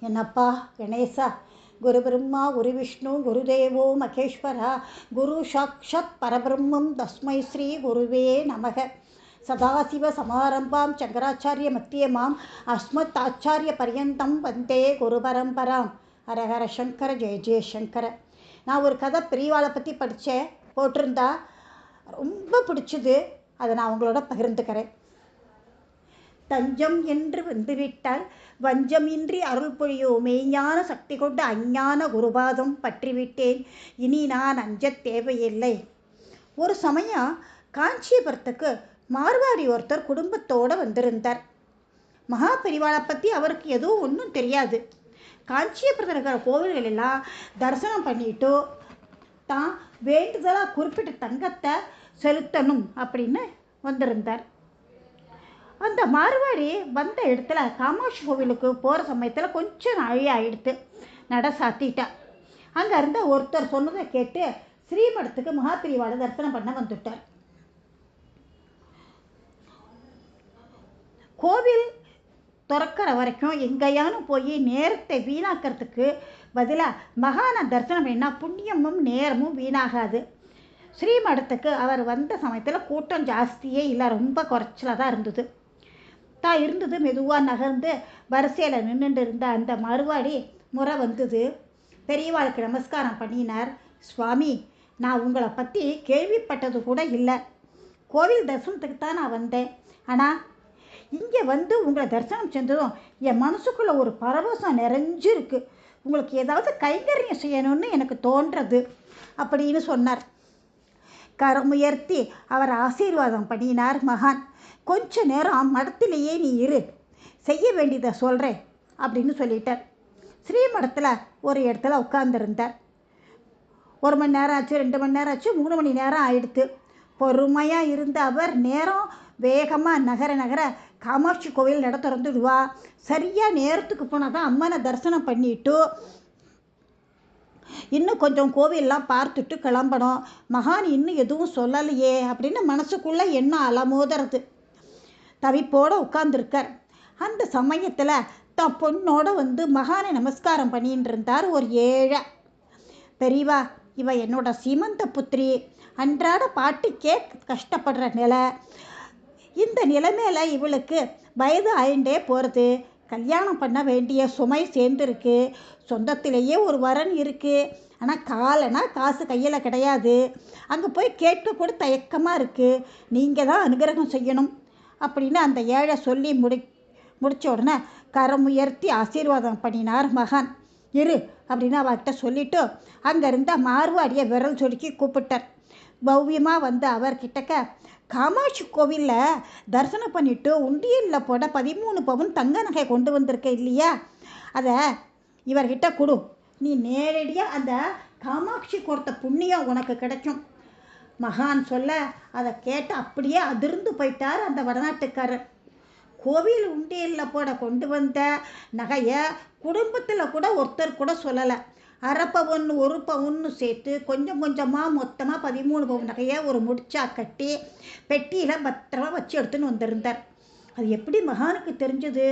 என்னப்பா கணேசா, குரு பிரம்மா குரு விஷ்ணு குருதேவோ மகேஸ்வரா, குரு சாக்ஷாத் பரபிரம்மம் தஸ்மை ஸ்ரீ குருவே நமக. சதாசிவ சமாரம்பாம் சங்கராச்சாரிய மத்தியமாம் அஸ்மத் ஆச்சாரிய பர்யந்தம் வந்தே குரு பரம்பராம். ஹரஹர சங்கர ஜெய ஜெயசங்கர. நான் ஒரு கதை பெரியவாளை பற்றி படித்தேன், போட்டிருந்தா, ரொம்ப பிடிச்சது. அதை நான் உங்களோட பகிர்ந்துக்கிறேன். தஞ்சம் என்று வந்துவிட்டால் வஞ்சமின்றி அருள் பொழியோ மெய்ஞான சக்தி கொண்டு அஞ்ஞான குருபாதம் பற்றிவிட்டேன், இனி நான் அஞ்சத் தேவையில்லை. ஒரு சமயம் காஞ்சிபுரத்துக்கு மார்வாடி ஒருத்தர் குடும்பத்தோடு வந்திருந்தார். மகா பெரிவாளை பற்றி அவருக்கு எதுவும் ஒன்றும் தெரியாது. காஞ்சிபுரத்தில் இருக்கிற கோவில்கள் எல்லாம் தரிசனம் பண்ணிட்டு தான் வேண்டுதலாக குறிப்பிட்ட தங்கத்தை செலுத்தணும் அப்படின்னு வந்திருந்தார். அந்த மார்வாடி வந்த இடத்துல காமாட்சி கோவிலுக்கு போகிற சமயத்தில் கொஞ்சம் நாழி ஆயிடுத்து, நட சாத்திட்டா. அங்கே இருந்த ஒருத்தர் சொன்னதை கேட்டு ஸ்ரீமடத்துக்கு மகாபிரிவாளை தரிசனம் பண்ண வந்துட்டார். கோவில் திறக்கிற வரைக்கும் எங்கேயானும் போய் நேரத்தை வீணாக்கிறதுக்கு பதிலாக மகானை தரிசனம் பண்ணா புண்ணியமும் நேரமும் வீணாகாது. ஸ்ரீமடத்துக்கு அவர் வந்த சமயத்தில் கூட்டம் ஜாஸ்தியே இல்லை, ரொம்ப குறைச்சலாக தான் இருந்தது. தான் இருந்தது மெதுவாக நகர்ந்து வரிசையில் நின்றுட்டு இருந்த அந்த மறுவாடி முறை வந்தது. பெரியவாளுக்கு நமஸ்காரம் பண்ணினார். சுவாமி, நான் உங்களை பற்றி கேள்விப்பட்டது கூட இல்லை. கோவில் தரிசனத்துக்கு தான் நான் வந்தேன். ஆனால் இங்கே வந்து உங்களை தரிசனம் செஞ்சதும் என் மனசுக்குள்ளே ஒரு பரவசம் நிறைஞ்சிருக்கு. உங்களுக்கு ஏதாவது கைங்கரியம் செய்யணும்னு எனக்கு தோன்றது அப்படின்னு சொன்னார். கரமுயர்த்தி அவர் ஆசீர்வாதம் பண்ணினார் மகான். கொஞ்ச நேரம் மடத்திலேயே நீ இரு, செய்ய வேண்டியதை சொல்கிறேன் அப்படின்னு சொல்லிட்டார். ஸ்ரீமடத்தில் ஒரு இடத்துல உட்கார்ந்துருந்தார். 1 மணி நேரம் ஆச்சு, 2 மணி நேரம் ஆச்சு, 3 மணி நேரம் ஆயிடுத்து. பொறுமையாக இருந்த அவர் நேரம் வேகமாக நகர காமாட்சி கோவில் நட திறந்துடுவா. சரியாக நேரத்துக்கு போனால் தான் அம்மனை தரிசனம் பண்ணிட்டு இன்னும் கொஞ்சம் கோவிலெலாம் பார்த்துட்டு கிளம்பணும். மகான் இன்னும் எதுவும் சொல்லலையே அப்படின்னு மனசுக்குள்ளே எண்ணம் அலமோதுறது. தவிப்போடு உட்கார்ந்துருக்கார். அந்த சமயத்தில் தான் பொண்ணோட வந்து மகானை நமஸ்காரம் பண்ணிட்டு இருந்தார் ஒரு ஏழை. பெரியவா, இவ என்னோட சீமந்த புத்திரி, அன்றாட பாட்டுக்கே கஷ்டப்படுற நிலை. இந்த நிலைமையில இவளுக்கு வயது ஆயிண்டே போகிறது. கல்யாணம் பண்ண வேண்டிய சுமை சேர்ந்துருக்கு. சொந்தத்திலேயே ஒரு வரன் இருக்குது. ஆனால் காலனா காசு கையில் கிடையாது. அங்கே போய் கேட்க கூட தயக்கமாக இருக்குது. நீங்கள் தான் அனுகிரகம் செய்யணும் அப்படின்னு அந்த ஏழை சொல்லி முடித்த உடனே கரமுயர்த்தி ஆசீர்வாதம் பண்ணினார் மகான். இரு அப்படின்னு அவர்கிட்ட சொல்லிவிட்டு அங்கே இருந்த மார்வாடியை விரல் சொடுக்கி கூப்பிட்டார். பவ்யமாக வந்து அவர்கிட்டக்க, காமாட்சி கோவிலில் தரிசனம் பண்ணிவிட்டு உண்டியலில் போட 13 பவுன் தங்க நகை கொண்டு வந்திருக்க இல்லையா, அதை இவர்கிட்ட கொடு. நீ நேரடியாக அந்த காமாட்சி கொடுத்த புண்ணியம் உனக்கு கிடைக்கும். மகான் சொல்ல அதை கேட்டு அப்படியே அதிர்ந்து போயிட்டார் அந்த வடநாட்டுக்காரர். கோவில் உண்டியலில் போட கொண்டு வந்த நகையை குடும்பத்தில் கூட ஒருத்தர் கூட சொல்லலை. 1/2 பவுன் 1 பவுன்னு சேர்த்து கொஞ்சம் கொஞ்சமாக மொத்தமாக 13 பவுன் நகையை ஒரு முடிச்சா கட்டி பெட்டியில் பத்திரமா வச்சு எடுத்துன்னு வந்திருந்தார். அது எப்படி மகானுக்கு தெரிஞ்சது?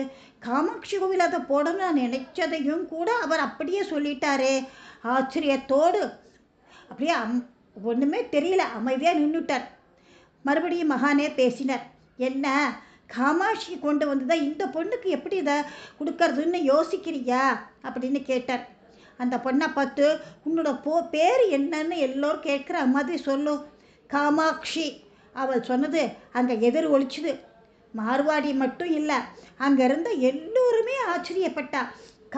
காமாட்சி கோவில் அதை போடணும்னு நான் நினைச்சதையும் கூட அவர் அப்படியே சொல்லிட்டாரே. ஆச்சரியத்தோடு அப்படியே ஒன்றுமே தெரியல, அமைதியாக நின்றுட்டார். மறுபடியும் மகானே பேசினார். என்ன, காமாட்சி கொண்டு வந்ததா இந்த பொண்ணுக்கு எப்படி இதை கொடுக்கறதுன்னு யோசிக்கிறியா அப்படின்னு கேட்டார். அந்த பொண்ணை பார்த்து, உன்னோட பேர் என்னன்னு எல்லோரும் கேட்குற மாதிரி சொல்லு. காமாட்சி. அவள் சொன்னது அங்கே எதிர் ஒழிச்சுது. மார்வாடி மட்டும் இல்லை, அங்கே இருந்த எல்லோருமே ஆச்சரியப்பட்டா.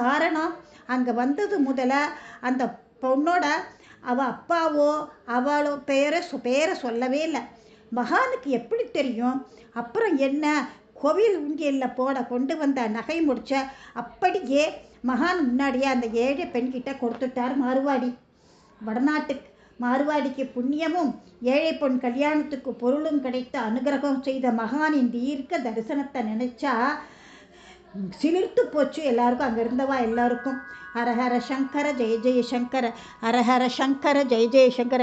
காரணம், அங்கே வந்தது முதல்ல அந்த பொண்ணோட அவள் அப்பாவோ அவளோ பேரை சொல்லவே இல்லை. மகானுக்கு எப்படி தெரியும்? அப்புறம் என்ன, கோவில் உண்டியலில் போட கொண்டு வந்த நகை முடிச்ச அப்படியே மகான் முன்னாடியே அந்த ஏழை பெண்கிட்ட கொடுத்துட்டார் மார்வாடி. வடநாட்டுக்கு மார்வாடிக்கு புண்ணியமும் ஏழை பொன் கல்யாணத்துக்கு பொருளும் கிடைத்த அனுகிரகம் செய்த மகானின் தீர்க்க தரிசனத்தை நினைச்சா சிலிர்த்து போச்சு எல்லாருக்கும், அங்கே இருந்தவா எல்லாருக்கும். ஹரஹர சங்கர ஜெய ஜெய சங்கர, ஹரஹர சங்கர ஜெய ஜெய சங்கர.